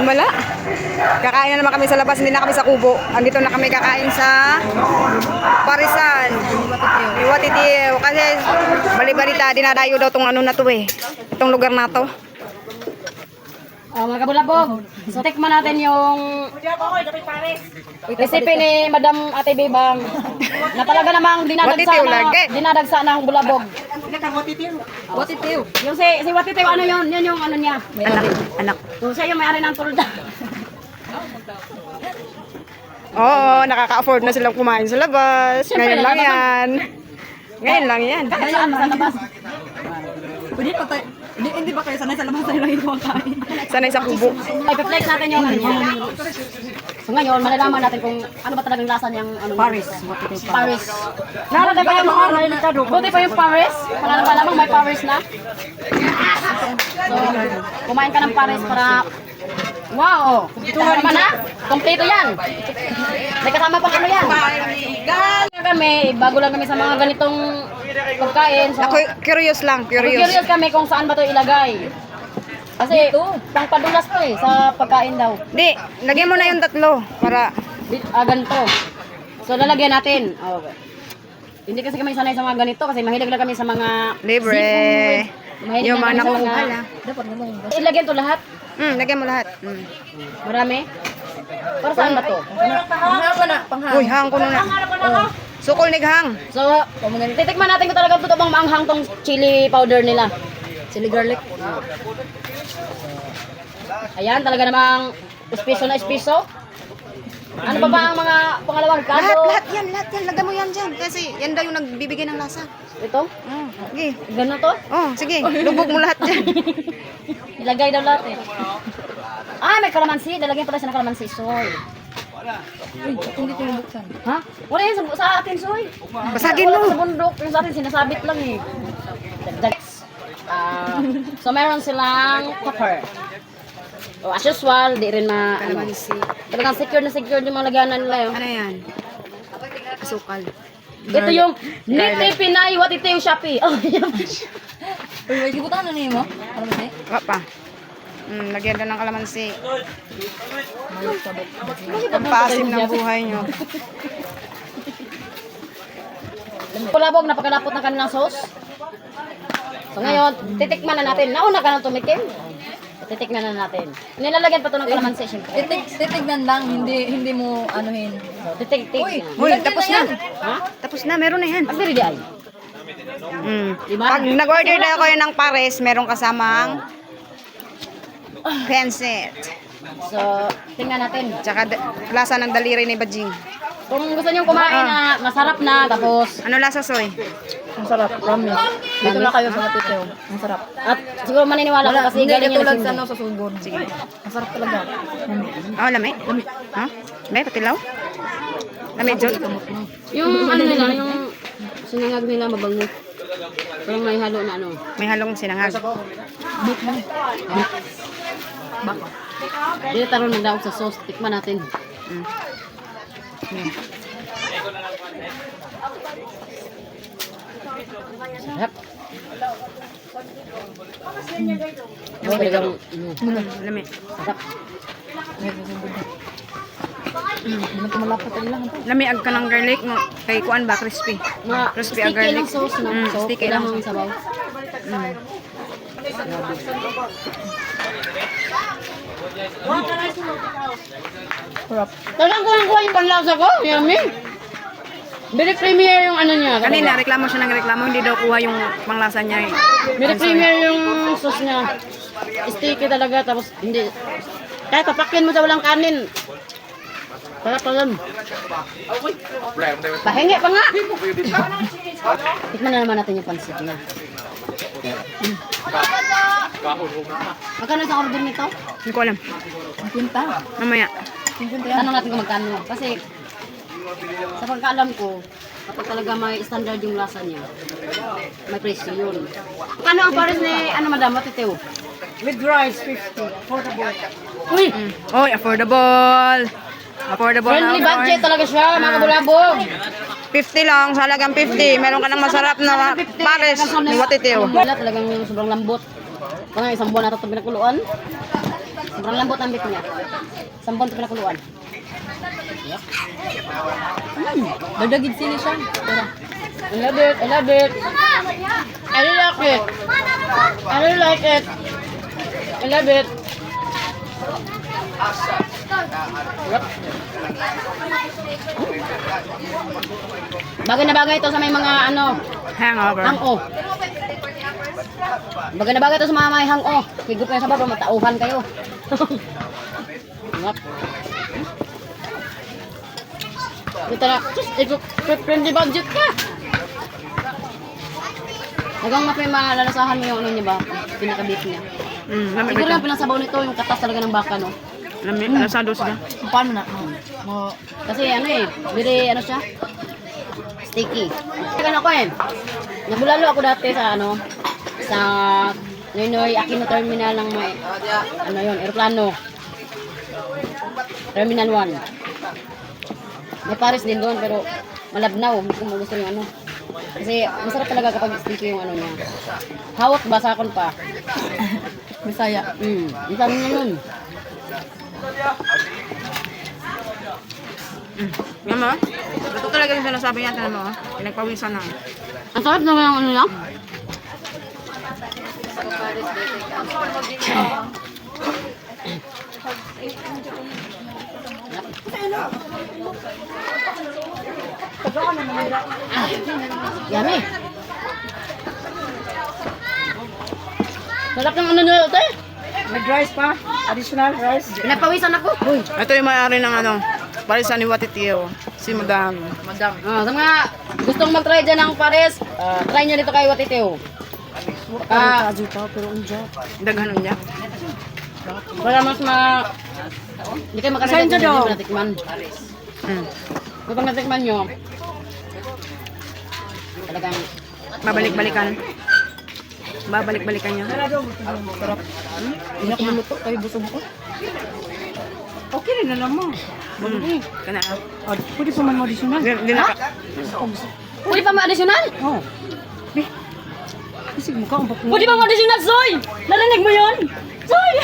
Wala. Kakain na naman kami sa labas, hindi na kami sa kubo. Andito na kami kakain sa Parisan. Iwatitiw. Kasi bali-balita, dinadayo daw tong ano na to eh. Itong lugar na to. Mga kabulabog, so tikman natin yung recipe ni Madam Ate Bebang na talaga namang Watitiw lagi. dinadagsa ng bulabog. Watitiw. Yung si Watitiw, ano yun? Yun yung ano niya. Anak. So siya yung may-ari ng tulda. Oo, nakaka-afford na silang kumain sa labas. Siyempre, Ngayon lang yan. Ngayon lang yan. Saan sa labas? Pwede pa tayo. Hindi ba kayo sanay sa labas tayo lang ito ang kain? Sanay sa kubo. Ay, pa-flex natin yung ano niya. So ngayon, malalaman natin kung ano ba talagang lasa niyang ano. Paris. Paris. Nalagay pa yung buti pa yung Paris. Wala pa lamang may Paris na. So, kumain ka ng Paris para wow! Kasama na? Kompleto yan! May kasama pang ano yan? Kami, bago lang kami sa mga ganitong pagkain. So, Ako, curious lang, curious. curious kami kung saan ba ito ilagay. Kasi, pang padulas to eh, sa pagkain daw. Di, lagyan mo na yung tatlo para Ganito. So, lalagyan natin. Oh. Hindi kasi kami sanay sa mga ganito kasi mahilig lang kami sa mga libre. seafood. Mahilig Yung lang mga kami sa nakukuha. mga... Ilagyan to lahat. Lagyan mo lahat. Marami. Para saan ba to? Uy, hang ko na. Sukol nighang. So, titikman natin kung talaga totoo bang maanghang tong chili powder nila. Chili garlic. Ayan, talaga namang espeso na espeso. Ano pa ba ang mga pangalawang Lahat, kado? lahat yan. Lagyan mo yan dyan. Kasi yan daw yung nagbibigay ng lasa. Ito? Sige. Ganun to? Oh, sige. Lubog mo lahat dyan. Ilagay daw lahat eh. Ah, may kalamansi. Lalagyan pala siya ng kalamansi. Soy. Hindi ko nabuksan. Ha? Wala yan sa atin, soy. Basagin mo. Sa bundok. Yung sa atin, sinasabit lang eh. Dagdags. So, meron silang pepper. Oh, as usual, di rin Kalamansi. Talagang secure na secure yung mga laganan nila yun. Ano yan? Asukal. Ito yung Niti Pinay Watitiw Shopee. Oh, yan. Uy, wait, ibutan na niyo mo? Alam mo siya? Wala pa. Lagyan na ng kalamansi. Pampaasim ng buhay nyo. Kulabog, napakalapot ng kanilang sauce. So ngayon, titikman na natin. Nauna ka nang tumikim. Titikman na natin. Nilalagyan pa ito ng kalamansi, syempre. Titignan lang, hindi mo anuhin. So, titik-tik. Uy, Uy, tapos na. Ha? Tapos na, meron na yan. Ang very di ay. Diba? Pag nag-order na ako ng pares, merong kasamang pancit. So, tingnan natin. Tsaka lasa ng daliri ni Bajing. Kung gusto niyo kumain na masarap na, tapos Ano lasa, Soy? Ang sarap, promise. Dito na kayo sa Matiteo. Ang sarap. at siguro maniniwala ko kasi Hindi galing tulad yun sa sa sa Sugon. Sige. Ang sarap talaga. Oh, lami? Ha? May patilaw? Lami, Jod? Yung ano nila, yung sinangag nila mabango. Parang may halo na ano. May halong sinangag. Dito taron na daw sa sauce. Tikman natin. Sarap. Lami. Sarap. Hindi ko malapot ang lang. Lami ag ka ng garlic mo. Kay kuan ba? Crispy. Mga Crispy ang sticky garlic. lang sauce na. So, Sticky lang. kailangan sabaw. Sarap. Talagang kuha yung panlasa ko. Yummy. Very premier yung ano niya. Kanina, reklamo siya ng reklamo. Hindi daw kuha yung panglasa niya eh. Very premier yung sauce niya. Sticky talaga. Tapos hindi. Kahit papakin mo sa walang kanin. Sarap pa lang. Pahingi pa nga. Tikman na naman natin yung pansit niya. Magkano sa order nito? Hindi ko alam. Ang kwenta. Mamaya. Tanong natin kung magkano. Kasi sa pagkaalam ko, kapag talaga may standard yung lasa niya, may presyo yun. Kano ang pares ni, ano madam, matitiw? With rice, 50. Affordable. Uy! Oy, affordable. Affordable Friendly na. budget talaga siya, mga kabulabog. 50 lang, sa halagang 50. Meron ka ng masarap na pares ni Watitiw. Wala talagang sobrang lambot. Kaya isang buwan na ito pinakuluan. Sobrang lambot ang beef niya. Sambon ito pinakuluan. Dagdagid sini siya. Tara. I love it. I love it. I really like it. I really like it. I love it. Yep. Bagay na bagay ito sa may mga ano, Hangover. hang-o. Bagay na bagay ito sa mga may hang-o. Higop na sa baba, matauhan kayo. Yep. Ito na, friendly budget ka. Hanggang mapay malalasahan mo yung ano niya ba, pinaka-beef niya. Lamig Siguro ito. yung pinasabaw nito, yung katas talaga ng baka, no? Lamig. Nasado sila. Paano na? Kasi ano eh, very ano siya, sticky. Kaya ako eh, nagbulalo ako dati sa ano, sa Noynoy Aquino Terminal ng may, ano yun, aeroplano. Terminal 1. May Paris din doon, pero malabnaw, hindi ko gusto yung ano. Kasi masarap talaga kapag sticky yung ano niya. Hawat basakon pa. Bisaya. Ang sabi niya yun. Yan mo? Ito talaga yung sinasabi niya. Tinan mo. Pinagpawisan na. Ang sarap naman yung ano niya. Yummy. Sarap ng ano nyo ito eh. May rice pa? Additional rice? Pinagpawisan ako. Uy. Ito yung may-ari ng ano. Parisan ni Watitio. Si Madam. Madam. Sa mga gustong mag-try dyan ng pares, try nyo dito kay Watiteo. Pero unja. Daghanon niya. Para mas hindi kayo makasaya dyan yung natikman. Kapag natikman nyo, talagang Babalik-balikan. Babalik-balikan niya. Hindi ako maluto. Kayo busog ko. Okay rin na naman. Kana. Pwede pa man mo-additional. Di na ka. pwede pa ma-additional? Oo. Kasi mukha ang bakla. Pwede pa ma-additional, Zoy! Narinig mo yun? Zoy!